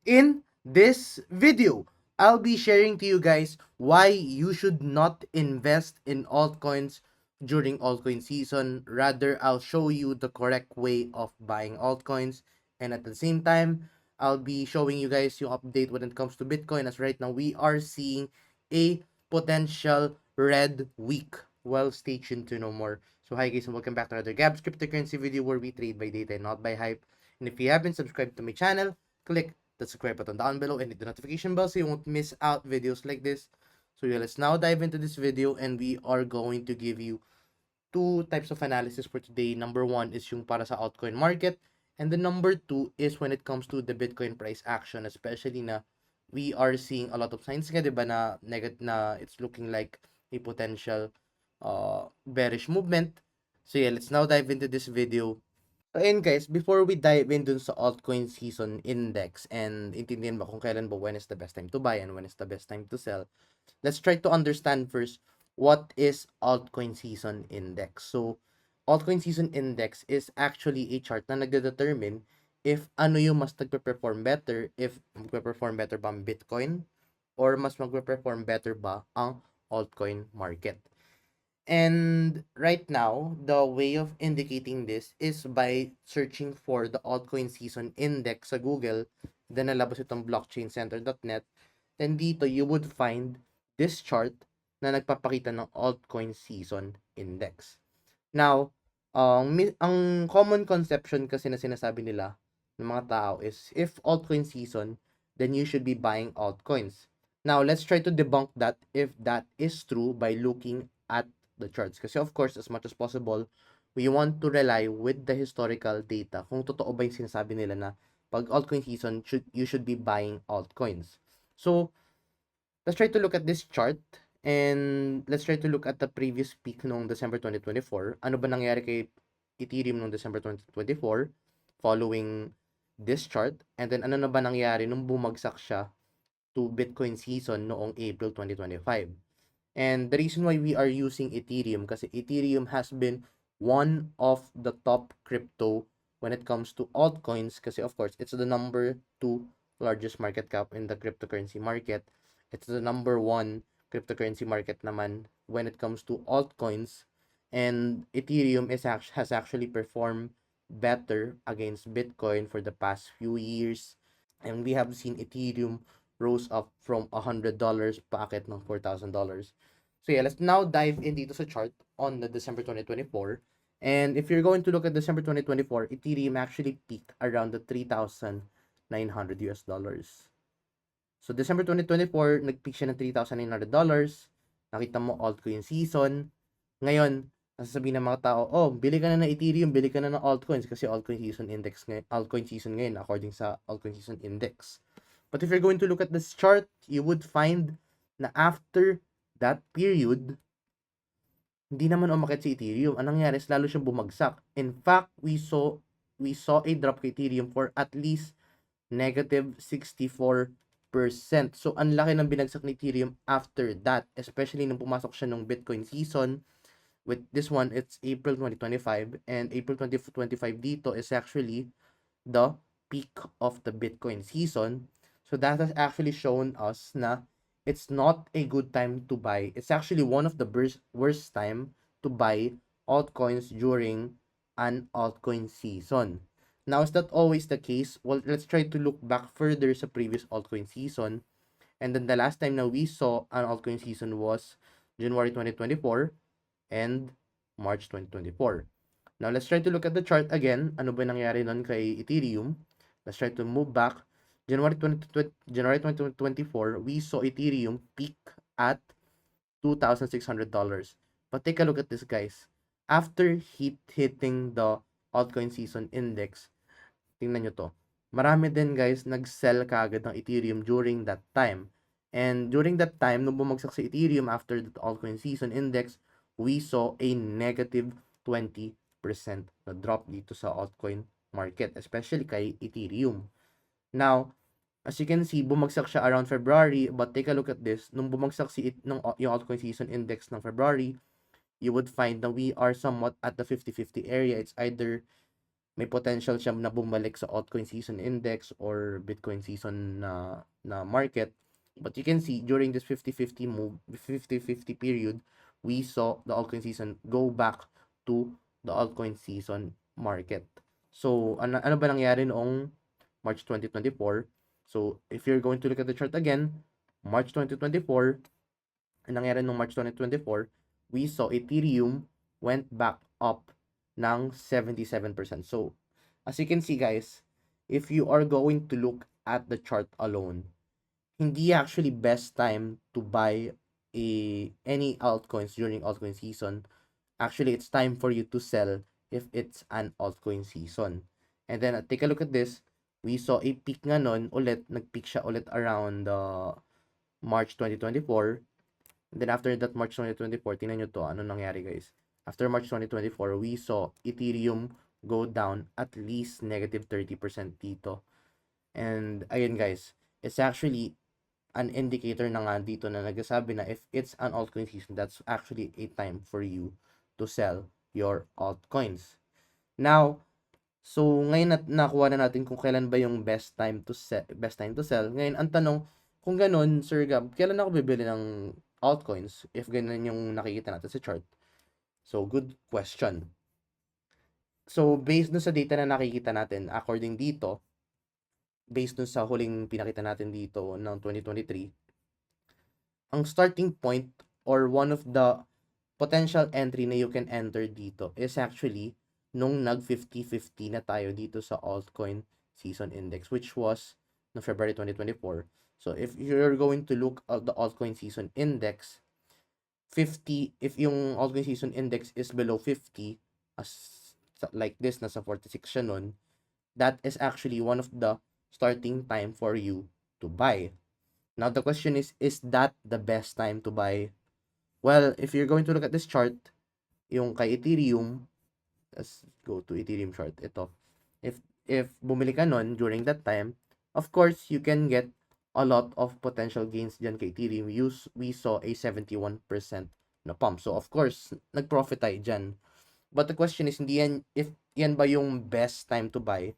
In this video, I'll be sharing to you guys why you should not invest in altcoins during altcoin season. Rather, I'll show you the correct way of buying altcoins. And at the same time, I'll be showing you guys yung update when it comes to Bitcoin, as right now we are seeing a potential red week. Well, stay tuned to know more. So hi guys and welcome back to another Gabs cryptocurrency video where we trade by data and not by hype. And if you haven't subscribed to my channel, click the subscribe button down below and hit the notification bell so you won't miss out videos like this. So yeah, let's now dive into this video and we are going to give you two types of analysis for today. Number one is yung para sa altcoin market, and the number two is when it comes to the Bitcoin price action, especially na we are seeing a lot of signs nga, diba, na na it's looking like a potential bearish movement. So yeah, let's now dive into this video. So ayun guys, before we dive in dun sa altcoin season index and intindihan ba kung kailan ba when is the best time to buy and when is the best time to sell, let's try to understand first what is altcoin season index. So altcoin season index is actually a chart na nagde-determine if ano yung mas nagpe-perform better, if magpe-perform better ba ang Bitcoin or mas magpe-perform better ba ang altcoin market. And right now, the way of indicating this is by searching for the altcoin season index sa Google. Then nalabas itong blockchaincenter.net. Then dito, you would find this chart na nagpapakita ng altcoin season index. Now, ang common conception kasi na sinasabi nila ng mga tao is if altcoin season, then you should be buying altcoins. Now, let's try to debunk that if that is true by looking at the charts. Kasi of course, as much as possible, we want to rely with the historical data kung totoo ba yung sinasabi nila na pag altcoin season, you should be buying altcoins. So, let's try to look at this chart and let's try to look at the previous peak noong December 2024. Ano ba nangyari kay Ethereum noong December 2024 following this chart? And then ano na ba nangyari nung bumagsak siya to Bitcoin season noong April 2025? And the reason why we are using Ethereum kasi Ethereum has been one of the top crypto when it comes to altcoins kasi of course it's the number 2 largest market cap in the cryptocurrency market. It's the number 1 cryptocurrency market naman when it comes to altcoins, and Ethereum has actually performed better against Bitcoin for the past few years, and we have seen Ethereum rose up from $100 packet ng $4,000. So yeah, let's now dive in dito sa chart on the December 2024. And if you're going to look at December 2024, Ethereum actually peaked around the 3,900 US dollars. So December 2024, nag-peak siya ng $3,900. Nakita mo altcoin season. Ngayon, nasasabihin ng mga tao, oh, bili ka na ng Ethereum, bili ka na ng altcoins kasi altcoin season ngayon according sa altcoin season index. But if you're going to look at this chart, you would find na after that period, hindi naman umakit si Ethereum. Anong nangyari is lalo siyang bumagsak. In fact, we saw a drop kay Ethereum for at least negative 64%. So, ang laki ng binagsak ni Ethereum after that, especially nung pumasok siya ng Bitcoin season. With this one, it's April 2025, and April 2025 dito is actually the peak of the Bitcoin season. So that has actually shown us na it's not a good time to buy. It's actually one of the worst time to buy altcoins during an altcoin season. Now, is that always the case? Well, let's try to look back further sa previous altcoin season. And then the last time na we saw an altcoin season was January 2024 and March 2024. Now, let's try to look at the chart again. Ano ba nangyari nun kay Ethereum? Let's try to move back. January 2024, we saw Ethereum peak at $2,600. But take a look at this, guys. After hitting the altcoin season index, tingnan nyo to. Marami din, guys, nag-sell kaagad ng Ethereum during that time. And during that time, nung bumagsak si Ethereum after the altcoin season index, we saw a negative 20% na drop dito sa altcoin market, especially kay Ethereum. Now, as you can see, bumagsak siya around February, but take a look at this. Nung bumagsak yung altcoin season index ng February, you would find that we are somewhat at the 50-50 area. It's either may potential siya na bumalik sa altcoin season index or Bitcoin season na market. But you can see during this 50-50 move, 50-50 period, we saw the altcoin season go back to the altcoin season market. So, ano ba nangyari noong March 2024? So, if you're going to look at the chart again, March 2024, ang nangyari noong March 2024, we saw Ethereum went back up ng 77%. So, as you can see guys, if you are going to look at the chart alone, hindi actually best time to buy any altcoins during altcoin season. Actually, it's time for you to sell if it's an altcoin season. And then, take a look at this. We saw a peak nga nun, ulit, nag-peak siya ulit around March 2024. And then after that March 2024, tingnan nyo to, ano nangyari guys. After March 2024, we saw Ethereum go down at least negative 30% dito. And ayun guys, it's actually an indicator na nga dito na nagsasabi na if it's an altcoin season, that's actually a time for you to sell your altcoins. Now, so ngayon nakuha na natin kung kailan ba yung best time to sell. Ngayon ang tanong, kung ganun, Sir Gab, kailan ako bibili ng altcoins if ganun yung nakikita natin sa chart? So, good question. So, based dun sa data na nakikita natin, according dito, based dun sa huling pinakita natin dito ng 2023, ang starting point or one of the potential entry na you can enter dito is actually nung nag 50-50 na tayo dito sa altcoin season index, which was no February 2024. So if you're going to look at the altcoin season index, 50, if yung altcoin season index is below 50, as like this, nasa 46 siya nun, that is actually one of the starting time for you to buy. Now the question is that the best time to buy? Well, if you're going to look at this chart, yung kay Ethereum, let's go to Ethereum chart. Ito. If bumili ka nun during that time, of course, you can get a lot of potential gains dyan kay Ethereum. We saw a 71% na pump. So, of course, nag-profit tayo dyan. But the question is, hindi yan, if yan ba yung best time to buy?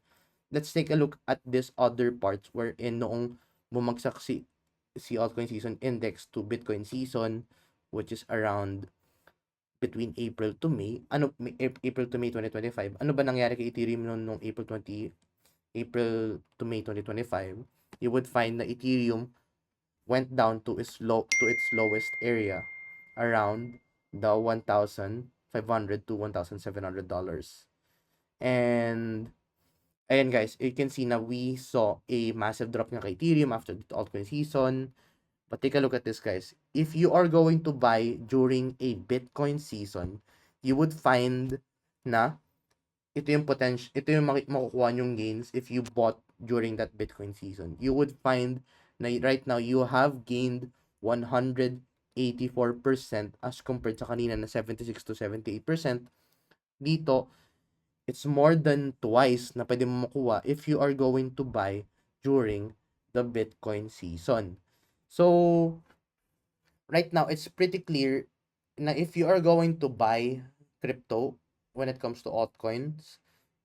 Let's take a look at this other parts wherein noong bumagsak si altcoin season index to Bitcoin season, which is around between April to May, April to May 2025, ano ba nangyari kay Ethereum nung April to May 2025? You would find na Ethereum went down to its lowest area around the $1,500 to $1,700. And ayan guys, you can see na we saw a massive drop nga kay Ethereum after the altcoin season. But take a look at this guys. If you are going to buy during a Bitcoin season, you would find na ito yung potential, ito yung makukuha yung gains if you bought during that Bitcoin season. You would find na right now you have gained 184% as compared sa kanina na 76 to 78%. Dito, it's more than twice na pwede mo makuha if you are going to buy during the Bitcoin season. So, right now, it's pretty clear na if you are going to buy crypto when it comes to altcoins,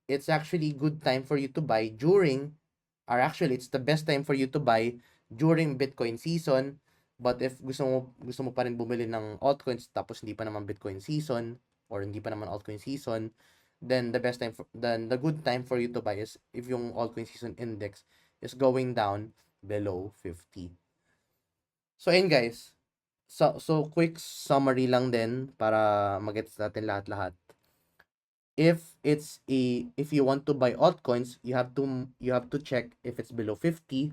it's actually good time for you to buy during, or actually, it's the best time for you to buy during Bitcoin season. But if gusto mo pa rin bumili ng altcoins tapos hindi pa naman Bitcoin season or hindi pa naman altcoin season, then the good time for you to buy is if yung altcoin season index is going down below 50. So, ayun guys. So quick summary lang din para magets natin lahat-lahat. If you want to buy altcoins, you have to check if it's below 50.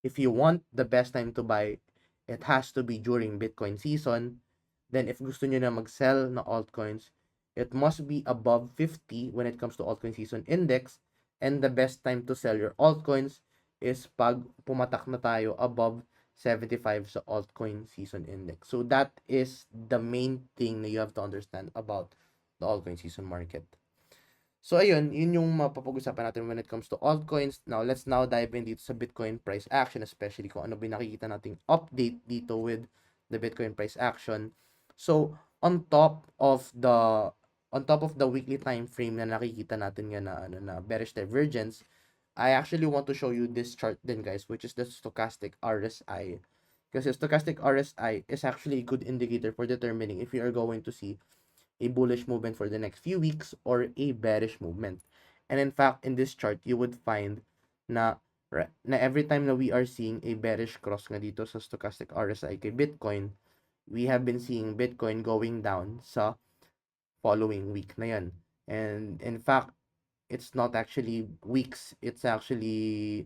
If you want the best time to buy, it has to be during Bitcoin season. Then if gusto niyo na mag-sell na altcoins, it must be above 50 when it comes to altcoin season index, and the best time to sell your altcoins is pag pumatak na tayo above 75 sa altcoin season index. So that is the main thing na you have to understand about the altcoin season market. So ayun, yun yung mapapag-usapan natin when it comes to altcoins. Now, let's now dive in dito sa Bitcoin price action, especially kung ano ba nakikita nating update dito with the Bitcoin price action. So, on top of the on top of the weekly time frame na nakikita natin nga na bearish divergence, I actually want to show you this chart then, guys, which is the stochastic RSI. Because the stochastic RSI is actually a good indicator for determining if you are going to see a bullish movement for the next few weeks or a bearish movement. And in fact, in this chart, you would find na na every time na we are seeing a bearish cross nga dito sa stochastic RSI kay Bitcoin, we have been seeing Bitcoin going down sa following week na yan. And in fact, it's not actually weeks, it's actually,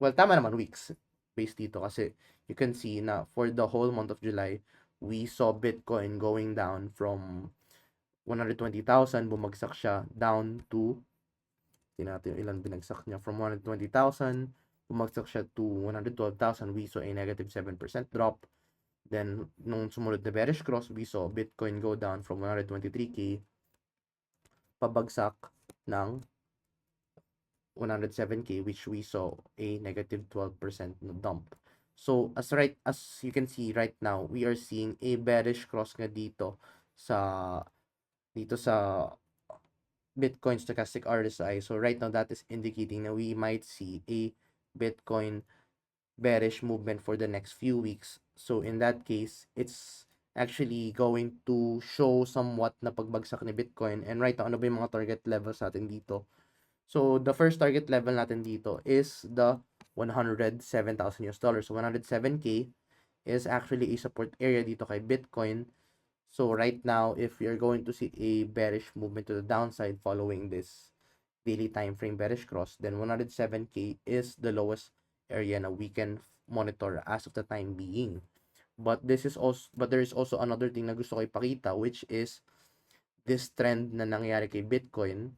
well, tama naman, weeks based dito kasi you can see na for the whole month of July, we saw Bitcoin going down from 120,000, bumagsak siya down to, tingnan natin yung ilan binagsak niya, from 120,000, bumagsak siya to 112,000, we saw a negative 7% drop. Then, nung sumunod na bearish cross, we saw Bitcoin go down from 123k, pabagsak ng 107k, which we saw a negative 12% dump. So, as you can see right now, we are seeing a bearish cross nga dito sa Bitcoin stochastic RSI. So right now, that is indicating that we might see a Bitcoin bearish movement for the next few weeks. So in that case, it's actually going to show somewhat na pagbagsak ni Bitcoin. And right now, ano ba yung mga target levels natin dito? So the first target level natin dito is the 107,000 US dollars. So 107k is actually a support area dito kay Bitcoin. So right now, if you're going to see a bearish movement to the downside following this daily time frame bearish cross, then 107k is the lowest area na we can monitor as of the time being. But there is also another thing na gusto ko ipakita, which is this trend na nangyari kay Bitcoin.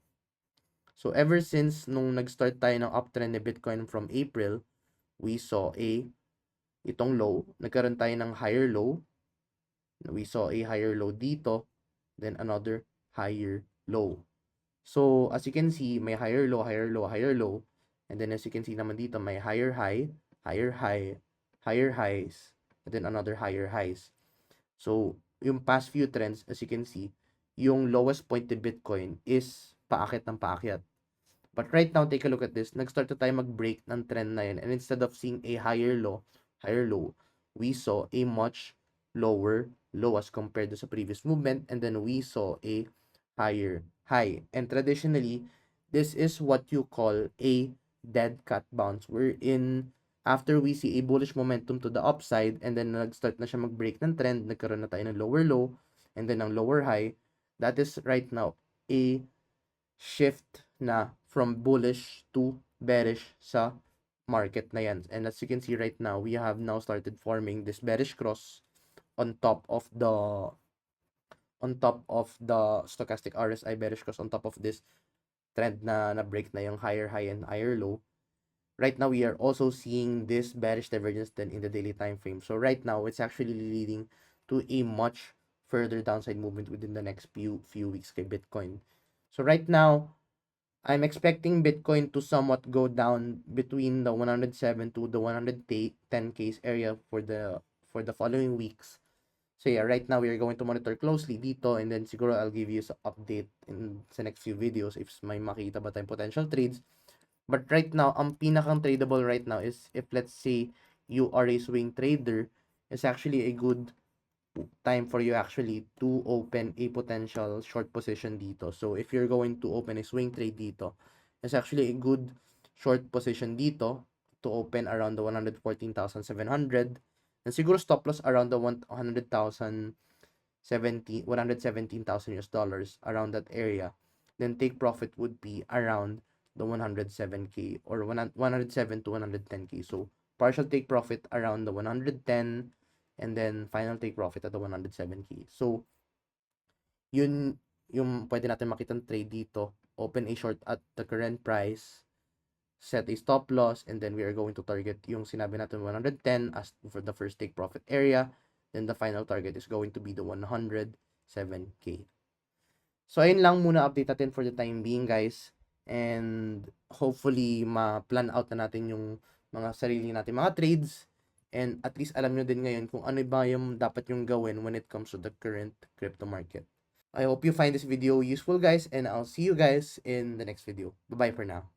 So ever since nung nag-start tayo ng uptrend ni Bitcoin from April, we saw itong low, nagkaroon tayo ng higher low. We saw a higher low dito, then another higher low. So as you can see, may higher low, higher low, higher low, and then as you can see naman dito, may higher high, higher high, higher highs, and then another higher highs. So yung past few trends, as you can see, yung lowest point ni Bitcoin is paakyat ng paakyat. But right now, take a look at this. Nag-start na tayo mag-break ng trend na yun. And instead of seeing a higher low, we saw a much lower low as compared to sa previous movement. And then we saw a higher high. And traditionally, this is what you call a dead cat bounce. Wherein, after we see a bullish momentum to the upside, and then nag-start na siya mag-break ng trend, nagkaroon na tayo ng lower low, and then ng lower high, that is right now a shift na from bullish to bearish sa market na yan. And as you can see right now, we have now started forming this bearish cross on top of the stochastic RSI bearish cross on top of this trend na break na yung higher high and higher low. Right now, we are also seeing this bearish divergence then in the daily time frame. So right now, it's actually leading to a much further downside movement within the next few weeks kay Bitcoin. So right now, I'm expecting Bitcoin to somewhat go down between the 107 to the 110k area for the following weeks. So yeah, right now we are going to monitor closely dito, and then siguro I'll give you some update in sa next few videos if may makita ba tayong potential trades. But right now, ang pinakang tradable right now is if let's say you are a swing trader, it's actually a good time for you actually to open a potential short position dito. So if you're going to open a swing trade dito, it's actually a good short position dito to open around the 114,700, and siguro stop loss around the 117,000 US dollars, around that area. Then take profit would be around the 107k or 107 to 110k. So partial take profit around the 110, and then final take profit at the 107k. So yun yung pwede natin makitang trade dito. Open a short at the current price, set a stop loss, and then we are going to target yung sinabi natin 110 as for the first take profit area. Then the final target is going to be the 107k. So ayun lang muna update natin for the time being, guys. And hopefully ma-plan out na natin yung mga sarili natin mga trades. And at least alam nyo din ngayon kung ano ba yung dapat yung gawin when it comes to the current crypto market. I hope you find this video useful, guys, and I'll see you guys in the next video. Bye bye for now.